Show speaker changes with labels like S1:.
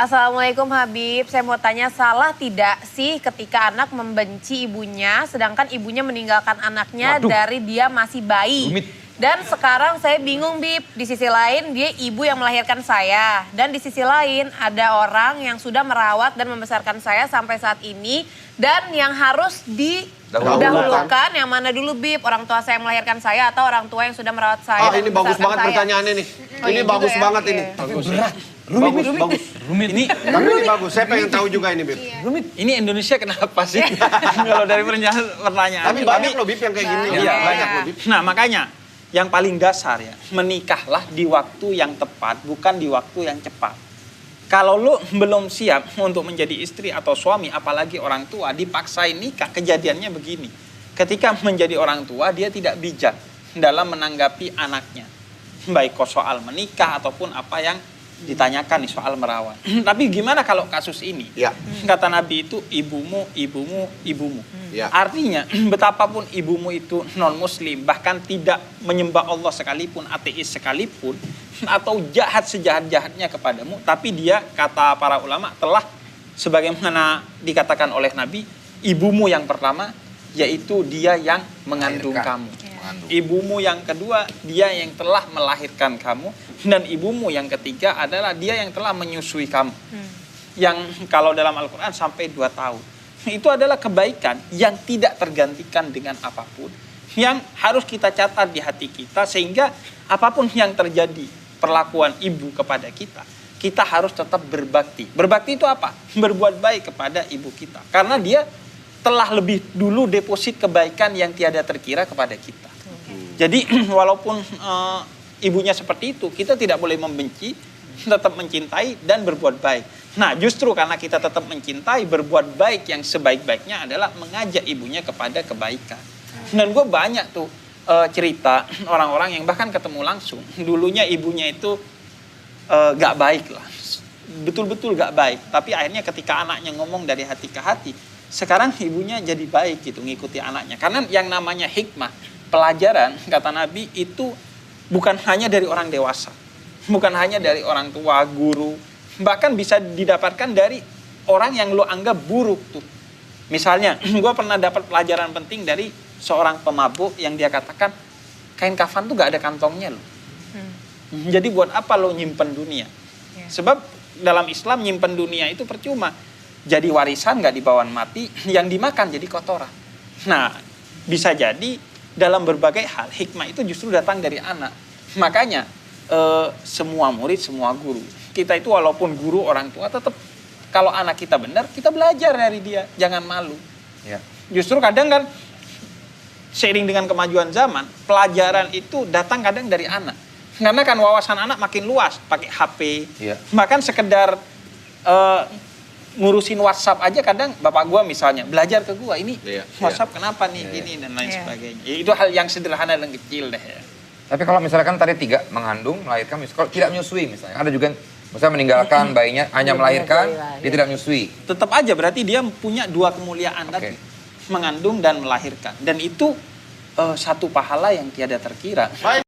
S1: Assalamualaikum Habib, saya mau tanya salah tidak sih ketika anak membenci ibunya sedangkan ibunya meninggalkan anaknya dari dia masih bayi?
S2: Rumit.
S1: Dan sekarang saya bingung Bib, di sisi lain dia ibu yang melahirkan saya. Dan di sisi lain ada orang yang sudah merawat dan membesarkan saya sampai saat ini. Dan yang harus didahulukan yang mana dulu Bib? Orang tua saya yang melahirkan saya atau orang tua yang sudah merawat saya dan
S3: ini bagus banget
S1: saya?
S3: Pertanyaannya nih. Ini bagus banget ini.
S2: Bagus.
S3: Bagus.
S2: Rumit. Ini
S3: Tapi ini bagus, saya pengen tahu juga ini, Bib.
S2: rumit. Ini Indonesia kenapa sih? Kalau dari pertanyaan.
S3: Tapi banyak loh, Bib, yang kayak gini.
S2: Iya,
S3: Banyak loh, Bib.
S2: Nah, makanya yang paling dasar ya, menikahlah di waktu yang tepat, bukan di waktu yang cepat. Kalau lu belum siap untuk menjadi istri atau suami, apalagi orang tua, dipaksain nikah, kejadiannya begini. Ketika menjadi orang tua, dia tidak bijak dalam menanggapi anaknya. Baik soal menikah ataupun apa yang ditanyakan nih soal merawat. Tapi gimana kalau kasus ini?
S3: Ya.
S2: Kata Nabi itu ibumu, ibumu, ibumu.
S3: Ya.
S2: Artinya betapapun ibumu itu non muslim, bahkan tidak menyembah Allah sekalipun, ateis sekalipun, atau jahat sejahat-jahatnya kepadamu, tapi dia kata para ulama telah sebagaimana dikatakan oleh Nabi, ibumu yang pertama yaitu dia yang mengandung kamu. Ibumu yang kedua, dia yang telah melahirkan kamu. Dan ibumu yang ketiga adalah dia yang telah menyusui kamu. Yang kalau dalam Al-Quran sampai 2 tahun. Itu adalah kebaikan yang tidak tergantikan dengan apapun. Yang harus kita catat di hati kita. Sehingga apapun yang terjadi perlakuan ibu kepada kita, kita harus tetap berbakti. Berbakti itu apa? Berbuat baik kepada ibu kita. Karena dia telah lebih dulu deposit kebaikan yang tiada terkira kepada kita. Jadi walaupun ibunya seperti itu, kita tidak boleh membenci, tetap mencintai dan berbuat baik. Nah, justru karena kita tetap mencintai, berbuat baik yang sebaik-baiknya adalah mengajak ibunya kepada kebaikan. Dan gue banyak tuh cerita orang-orang yang bahkan ketemu langsung, dulunya ibunya itu gak baik lah, betul-betul gak baik. Tapi akhirnya ketika anaknya ngomong dari hati ke hati, sekarang ibunya jadi baik gitu, ngikuti anaknya. Karena yang namanya hikmah, pelajaran, kata Nabi itu bukan hanya dari orang dewasa, bukan hanya dari orang tua, guru, bahkan bisa didapatkan dari orang yang lo anggap buruk tuh. Misalnya, gue pernah dapat pelajaran penting dari seorang pemabuk yang dia katakan, kain kafan tuh gak ada kantongnya loh. Jadi buat apa lo nyimpen dunia? Sebab dalam Islam nyimpen dunia itu percuma. Jadi warisan gak dibawa mati, yang dimakan jadi kotoran. Nah, bisa jadi dalam berbagai hal, hikmah itu justru datang dari anak. Makanya, semua murid, semua guru. Kita itu walaupun guru orang tua, tetap kalau anak kita benar, kita belajar dari dia. Jangan malu.
S4: Ya.
S2: Justru kadang kan, seiring dengan kemajuan zaman, pelajaran itu datang kadang dari anak. Karena kan wawasan anak makin luas, pakai HP.
S4: Ya.
S2: Bahkan sekedar ngurusin WhatsApp aja kadang bapak gua misalnya belajar ke gua ini WhatsApp kenapa nih gini dan lain sebagainya. Ya, itu hal yang sederhana dan kecil deh ya.
S4: Tapi kalau misalkan tadi 3 mengandung, melahirkan, kalau tidak menyusui misalnya, ada juga misalnya meninggalkan bayinya hanya melahirkan, dia tidak menyusui.
S2: Tetap aja berarti dia punya 2 kemuliaan tadi, mengandung dan melahirkan, dan itu satu pahala yang tiada terkira.